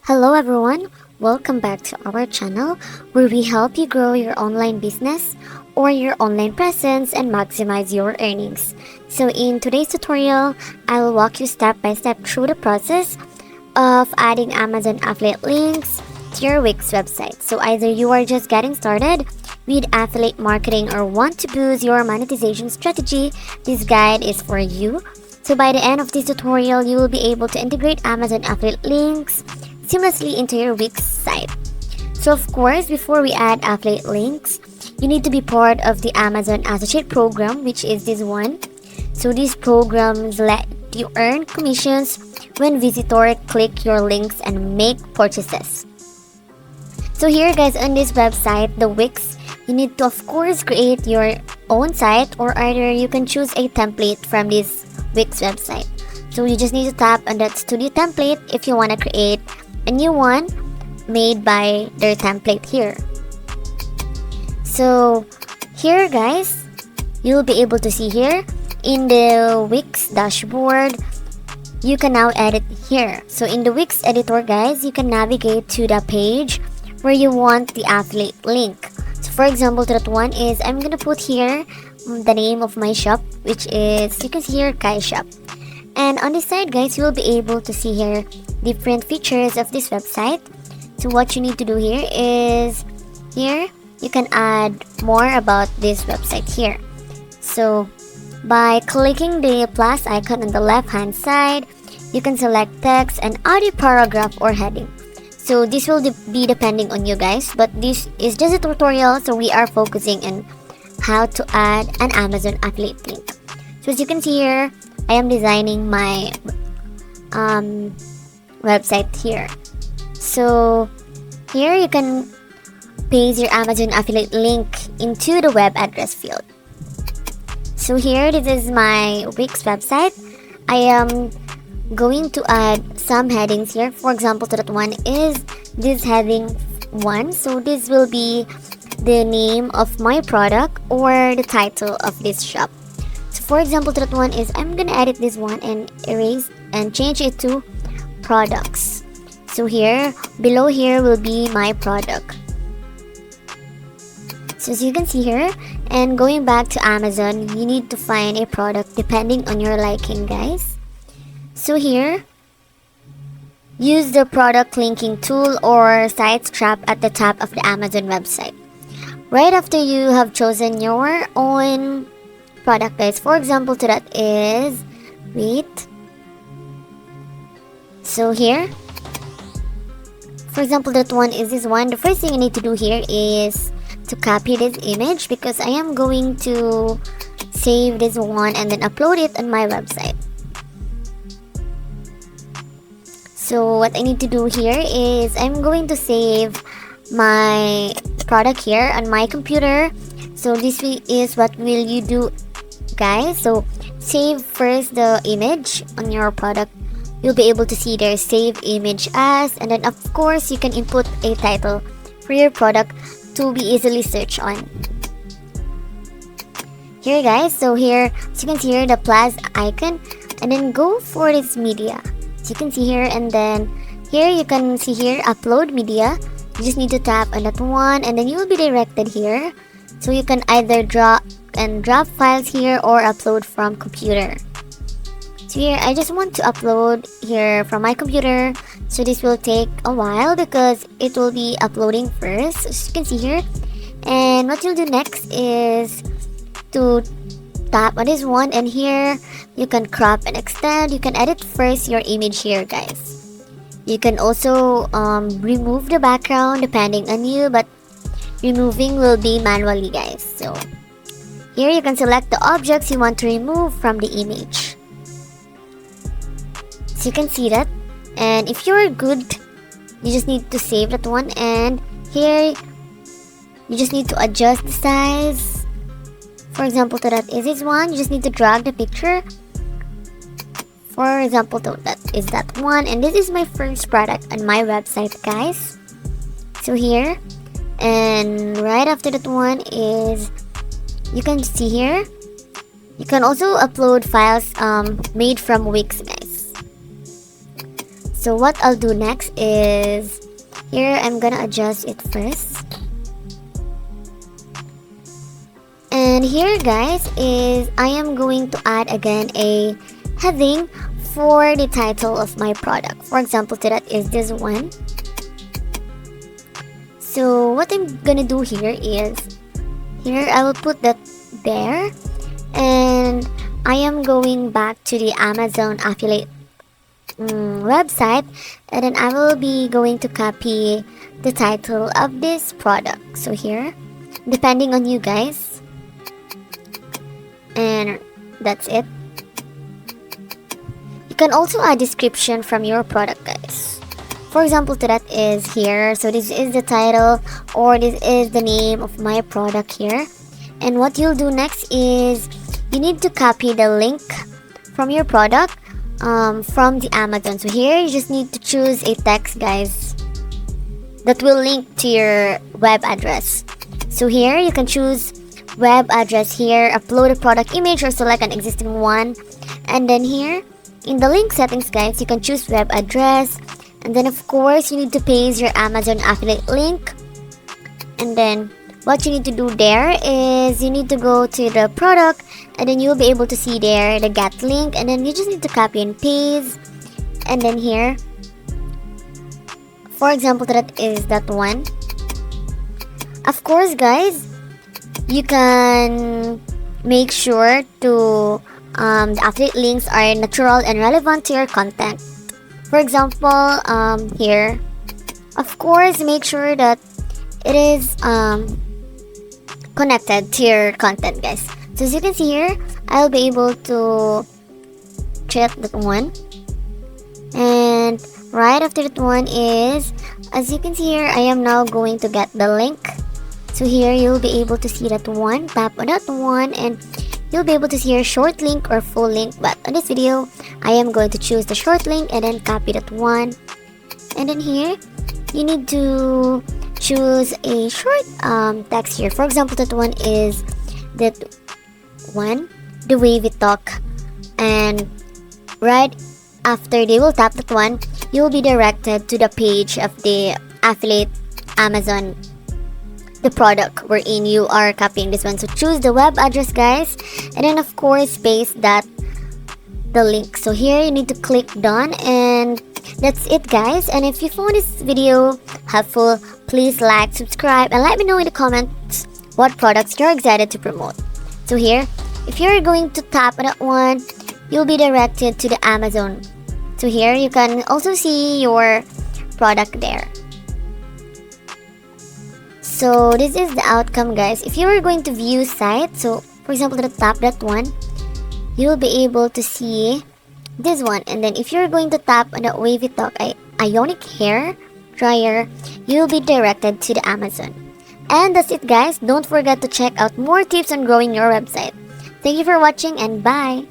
Hello everyone, welcome back to our channel where we help you grow your online business or your online presence and maximize your earnings. So in today's tutorial, I'll walk you step by step through the process of adding Amazon affiliate links to your Wix website. So either you are just getting started with affiliate marketing or want to boost your monetization strategy, this guide is for you. So by the end of this tutorial, you will be able to integrate Amazon affiliate links seamlessly into your Wix site. So of course, before we add affiliate links, you need to be part of the Amazon Associate program, which is this one. So these programs let you earn commissions when visitors click your links and make purchases. So here guys, on this website, the Wix, you need to of course create your own site, or either you can choose a template from this Wix website. So you just need to tap on that studio template if you want to create a new one made by their template here. So here guys, you'll be able to see here in the Wix dashboard, you can now edit here. So in the Wix editor guys, you can navigate to the page where you want the affiliate link. So for example, to that one is I'm gonna put here the name of my shop, which is, you can see here, Kai Shop. And on this side guys, you will be able to see here different features of this website. So what you need to do here is, here you can add more about this website here. So by clicking the plus icon on the left hand side, you can select text and add a paragraph or heading. So this will be depending on you guys, but this is just a tutorial, so we are focusing on how to add an Amazon affiliate link. So as you can see here, I am designing my website here. So here you can paste your Amazon affiliate link into the web address field. So here, this is my Wix website. I am going to add some headings here. For example, to that one is this heading 1. So this will be the name of my product or the title of this shop. So for example, to that one is I'm gonna edit this one and erase and change it to products. So here, below here will be my product. So as you can see here, and going back to Amazon, you need to find a product depending on your liking guys. So here, use the product linking tool or site strap at the top of the Amazon website. Right after you have chosen your own product guys, for example, to that is wheat. So here, for example, that one is this one. The first thing you need to do here is to copy this image because I am going to save this one and then upload it on my website. So what I need to do here is I'm going to save my product here on my computer. So this is what will you do guys. So save first the image on your product. You'll be able to see there save image as, and then of course you can input a title for your product to be easily searched on. Here guys, so here as you can see here the plus icon, and then go for this media. So you can see here, and then here you can see here upload media. You just need to tap on that one and then you will be directed here. So you can either drag and drop files here or upload from computer. So here I just want to upload here from my computer, so this will take a while because it will be uploading first, as you can see here. And what you'll do next is to tap on this one, and here you can crop and extend. You can edit first your image here guys. You can also remove the background depending on you, but removing will be manually guys. So here you can select the objects you want to remove from the image. So you can see that, and if you're good, you just need to save that one, and here you just need to adjust the size. For example, to that is this one, you just need to drag the picture. For example, to that is that one, and this is my first product on my website guys. So here, and right after that one is, you can see here, you can also upload files made from Wix guys. So what I'll do next is here I'm gonna adjust it first. And here guys is I am going to add again a heading for the title of my product. For example, that is this one. So what I'm gonna do here is here I will put that there, and I am going back to the Amazon affiliate website, and then I will be going to copy the title of this product. So here, depending on you guys, and that's it. You can also add description from your product, guys. For example, that is here. So this is the title, or this is the name of my product here. And what you'll do next is you need to copy the link from your product from the Amazon. So here you just need to choose a text, guys, that will link to your web address. So here you can choose web address here, upload a product image or select an existing one, and then here in the link settings, guys, you can choose web address, and then of course you need to paste your Amazon affiliate link. And then what you need to do there is you need to go to the product, and then you'll be able to see there the get link, and then you just need to copy and paste. And then here, for example, that is that one. Of course, guys, you can make sure to the affiliate links are natural and relevant to your content. For example, here, of course, make sure that it is connected to your content, guys. So as you can see here, I'll be able to check that one, and right after that one is, as you can see here, I am now going to get the link. So here you'll be able to see that one, tap on that one, and you'll be able to see your short link or full link. But on this video, I am going to choose the short link and then copy that one. And then here, you need to choose a short text here. For example, that one is that one, the way we talk. And right after they will tap that one, you will be directed to the page of the affiliate Amazon, the product wherein you are copying this one. So choose the web address, guys, and then of course paste that the link. So here you need to click done, and that's it, guys. And if you found this video helpful, please like, subscribe, and let me know in the comments what products you're excited to promote. So here, if you're going to tap on that one, you'll be directed to the Amazon. So here you can also see your product there. So this is the outcome, guys. If you are going to view site, so for example, to tap that one, you'll be able to see this one. And then if you're going to tap on the Wavy Talk Ionic Hair Dryer, you'll be directed to the Amazon. And that's it, guys. Don't forget to check out more tips on growing your website. Thank you for watching, and bye!